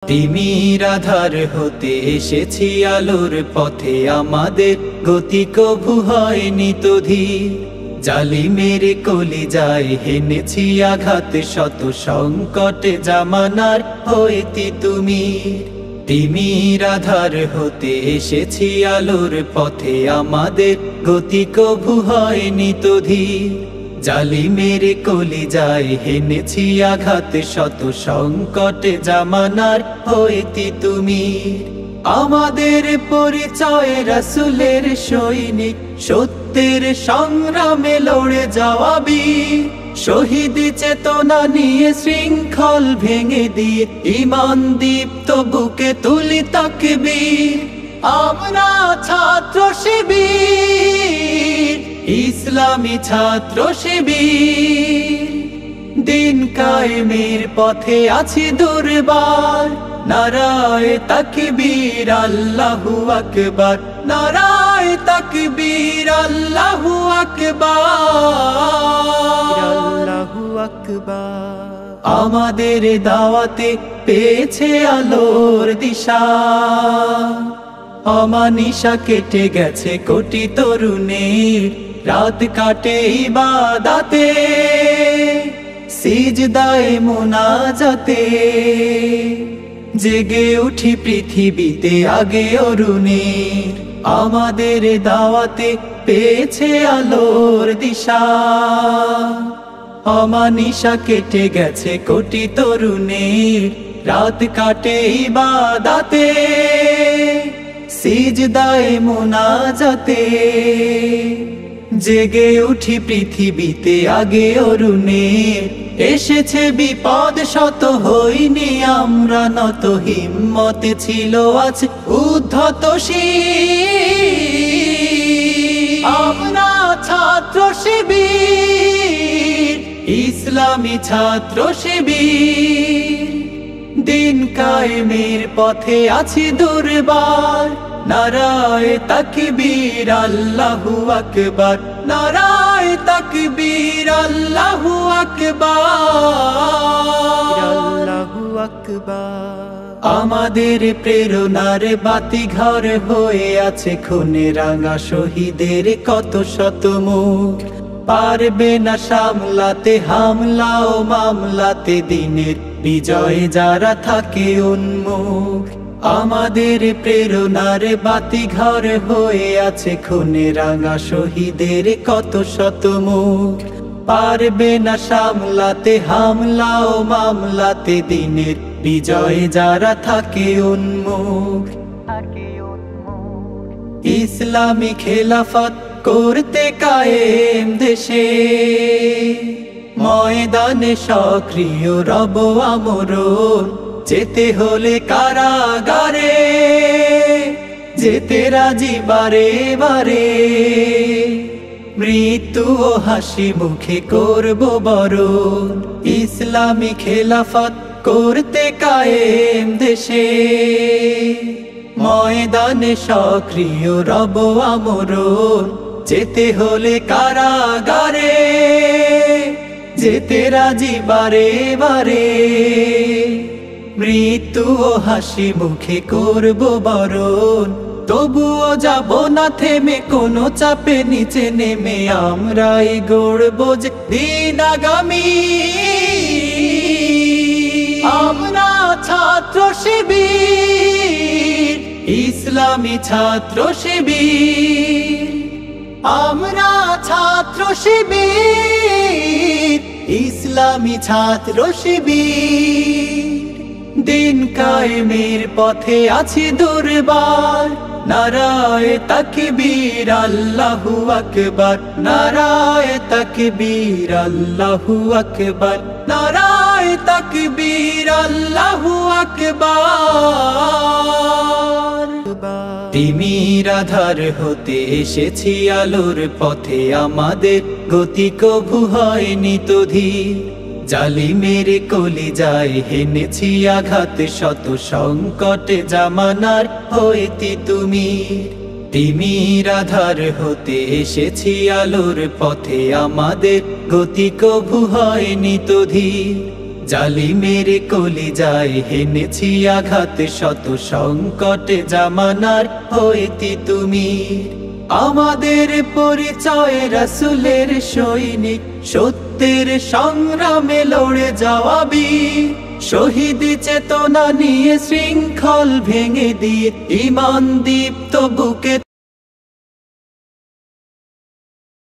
তিমির আধার হতে এসেছি আলোর পথে, আমাদের গতি কভু হয়নি তো ধীর। জালিমের কলিজায় হেনেছি আঘাত, শত সংকটে জামানার হইতি তুমি। তিমির আধার হতে এসেছি আলোর পথে, আমাদের গতি কভু হয়নি তো ধীর। জালিমের কলিজায় হেনেছি আঘাত, শত সংকটে জামানার হইতি তুমি। আমাদের পরিচয় রাসূলের সৈনিক, সত্যের সংগ্রামে লড়ে যাওয়া বীর। শহীদ চেতনা নিয়ে শৃঙ্খল ভেঙে দিয়ে, ঈমান দীপ্ত বুকে তুলি তাকবীর। আমরা ছাত্র শিবির, ইসলামী ছাত্র শিবির। দিন কায়েমের পথে আছি দুর্বার, নারায়ে তাকবীর আল্লাহু আকবার, নারায়ে তাকবীর আল্লাহু আকবার, আল্লাহু আকবার। আমাদের দাওয়াতে পেয়েছে আলোর দিশা, অমানিশা কেটে গেছে কোটি তরুণের। রাত কাটে ইবাদতে, সিজদায়ে মুনাজাতে, জেগে উঠি পৃথিবীতে আগে অরুণের। আমাদের দাওয়াতে পেয়েছে আলোর দিশা, অমানিশা কেটে গেছে কোটি তরুণের। রাত কাটে ইবাদতে, সিজদায়ে মুনাজাতে, জেগে উঠি পৃথিবীতে আগে অরুণের। এসেছে বিপদ শত, হইনি আমরা নত, হিম্মতে ছিল আজ উদ্ধত শির। আমরা ছাত্র শিবির, ইসলামী ছাত্র শিবির। দিন কায়েমের পথে আছি দুর্বার, নারায়ে তাকবীর আল্লাহু আকবার, নারায়ে তাকবীর আল্লাহু আকবার, আল্লাহু আকবার। আমাদের প্রেরণার বাতি ঘর হয়ে আছে খুনে রাঙা শহীদের কত শত মুখ। পারবে না সামলাতে হামলা ও মামলাতে, দিনের বিজয়ে যারা থাকে উন্মুখ। আমাদের প্রেরণার বাতি ঘর হয়ে আছে খুনে রাঙা শহীদের কত শত মুখ। পারবে না সামলাতে হামলা ও মামলাতে, দিনের বিজয়ে যারা থাকে উন্মুখ। ইসলামী খেলাফত করতে কায়েম দেশে, ময়দানে সক্রিয় রব আমরণ। যেতে হলে কারাগারে, যেতে রাজি বারে বারে। মৃত্যু ও হাসি মুখে করব বরণ, ইসলামী খেলাফত করতে কায়েম দেশে। ময়দানে সক্রিয় রব আমরণ, যেতে হলে কারাগারে, যেতে রাজি বারে বারে। মৃত্যু ও হাসি মুখে করব বরণ, তবুও যাব না থেমে কোনো চাপে নিচে নেমে। আমরাই গড়ব যে দিন আগামী, আমরা ছাত্র শিবির, ইসলামী ছাত্র শিবির। আমরা ছাত্র শিবির, ইসলামী ছাত্র শিবির। দিন কায়েমের পথে আছি দুর্বার, নারায়ে তাকবীর আল্লাহু আকবার, নারায়ে তাকবীর আল্লাহু আকবার, নারায়ে তাকবীর আল্লাহু আকবার। তিমির আধার হতে এসেছি আলোর পথে, আমাদের গতি কভু হয়নি তো ধীর। জালিমের কলিজায় হেনেছি আঘাত, শত সংকটে জামানার হইতি তুমি। তিমির আধার হতে এসেছি আলোর পথে, আমাদের গতি কভু হয়নি তো ধীর। জালিমের কলিজায় হেনেছি আঘাত শত সংকটে জামানার হইতি তুমি আমাদের পরিচয় রাসূলের সৈনিক সত্যের সংগ্রামে লড়ে যাওয়া বীর শহীদ চেতনা নিয়ে শৃঙ্খল ভেঙে দিয়ে ঈমান দীপ্ত বুকে